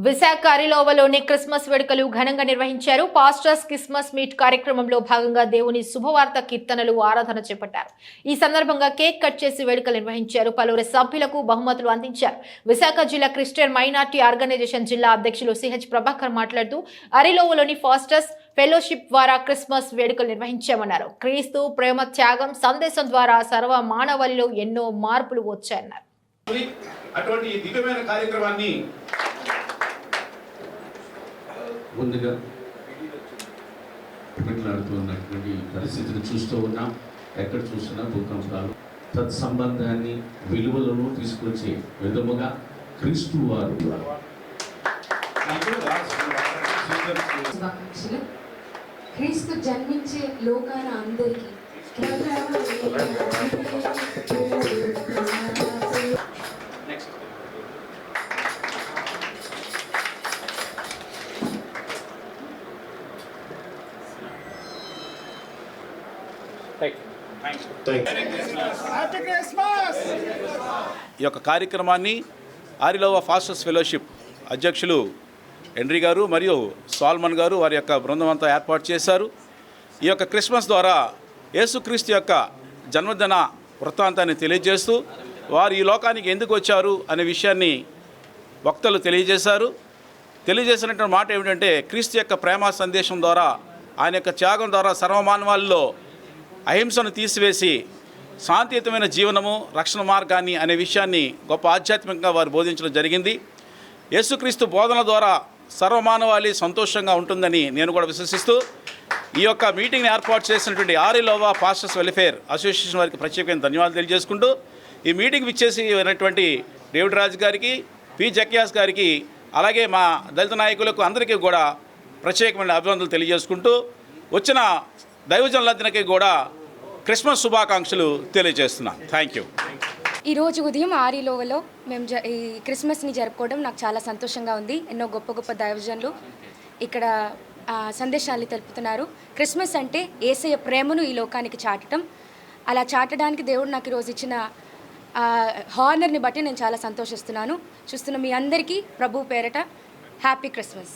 Visakha అరిలోవలోని Christmas వేడుకలు ఘనంగా నిర్వహించారు. పాస్టర్స్ క్రిస్మస్ మీట్ కార్యక్రమంలో భాగంగా దేవుని శుభవార్త కీర్తనలు ఆరాధన చేపట్టారు. ఈ సందర్భంగా కేక్ కట్ చేసి వేడుకలు నిర్వహించారు. పలువురు సభ్యులకు బహుమతులు అందించారు. విశాఖ జిల్లా క్రిస్టియన్ మైనార్టీ ఆర్గనైజేషన్ జిల్లా అధ్యక్షులు సిహెచ్ ప్రభాకర్ మాట్లాడుతూ అరిలోవలోని పాస్టర్స్ ఫెలోషిప్ ద్వారా క్రిస్మస్ వేడుకలు నిర్వహించామన్నారు. క్రీస్తు ప్రేమ త్యాగం సందేశం ద్వారా సర్వ మానవాళిలో ఎన్నో మార్పులు వచ్చాయన్నారు. అటువంటి దివ్యమైన కార్యక్రమాన్ని ముందుగా పిల్లలాడుతున్నటువంటి పరిస్థితిని చూస్తూ ఉన్నాం. ఎక్కడ చూసినా భూకంపాలు తత్సంబంధాన్ని విలువలను తీసుకొచ్చే విధముగా క్రీస్తు వారు క్రీస్తు జన్మించే లోకాన అందరికీ ఈ యొక్క కార్యక్రమాన్ని ఆరిలోవ పాస్టర్స్ ఫెలోషిప్ అధ్యక్షులు హెన్రీ గారు మరియు సాల్మన్ గారు వారి యొక్క బృందం అంతా ఏర్పాటు చేశారు. ఈ యొక్క క్రిస్మస్ ద్వారా యేసుక్రీస్తు యొక్క జన్మదిన వృత్తాంతాన్ని తెలియజేస్తూ వారు ఈ లోకానికి ఎందుకు వచ్చారు అనే విషయాన్ని వక్తలు తెలియజేశారు. తెలియజేసినటువంటి మాట ఏమిటంటే క్రీస్తు యొక్క ప్రేమ సందేశం ద్వారా ఆయన యొక్క త్యాగం ద్వారా సర్వమానవాళిలో అహింసను తీసివేసి శాంతియుతమైన జీవనము రక్షణ మార్గాన్ని అనే విషయాన్ని గొప్ప ఆధ్యాత్మికంగా వారు బోధించడం జరిగింది. యేసుక్రీస్తు బోధన ద్వారా సర్వమానవాళి సంతోషంగా ఉంటుందని నేను కూడా విశ్వసిస్తూ ఈ యొక్క మీటింగ్ని ఏర్పాటు చేసినటువంటి ఆరిలోవా పాస్టర్స్ వెల్ఫేర్ అసోసియేషన్ వారికి ప్రత్యేకమైన ధన్యవాదాలు తెలియజేసుకుంటూ ఈ మీటింగ్ విచ్చేసి ఉన్నటువంటి డేవిడ్ రాజ్ గారికి, పి జక్యాస్ గారికి, అలాగే మా దళిత నాయకులకు అందరికీ కూడా ప్రత్యేకమైన అభినందనలు తెలియజేసుకుంటూ వచ్చిన దైవజనులందరికీ కూడా క్రిస్మస్ శుభాకాంక్షలు తెలియజేస్తున్నాను. Thank you. ఈరోజు ఉదయం ఆరిలోవలో మేము ఈ క్రిస్మస్ని జరుపుకోవడం నాకు చాలా సంతోషంగా ఉంది. ఎన్నో గొప్ప గొప్ప దైవజనులు ఇక్కడ సందేశాలు తెలుపుతున్నారు. క్రిస్మస్ అంటే యేసయ్య ప్రేమను ఈ లోకానికి చాటడం. అలా చాటడానికి దేవుడు నాకు ఈరోజు ఇచ్చిన హానర్ని బట్టి నేను చాలా సంతోషిస్తున్నాను. చూస్తున్న మీ అందరికీ ప్రభు పేరట హ్యాపీ క్రిస్మస్.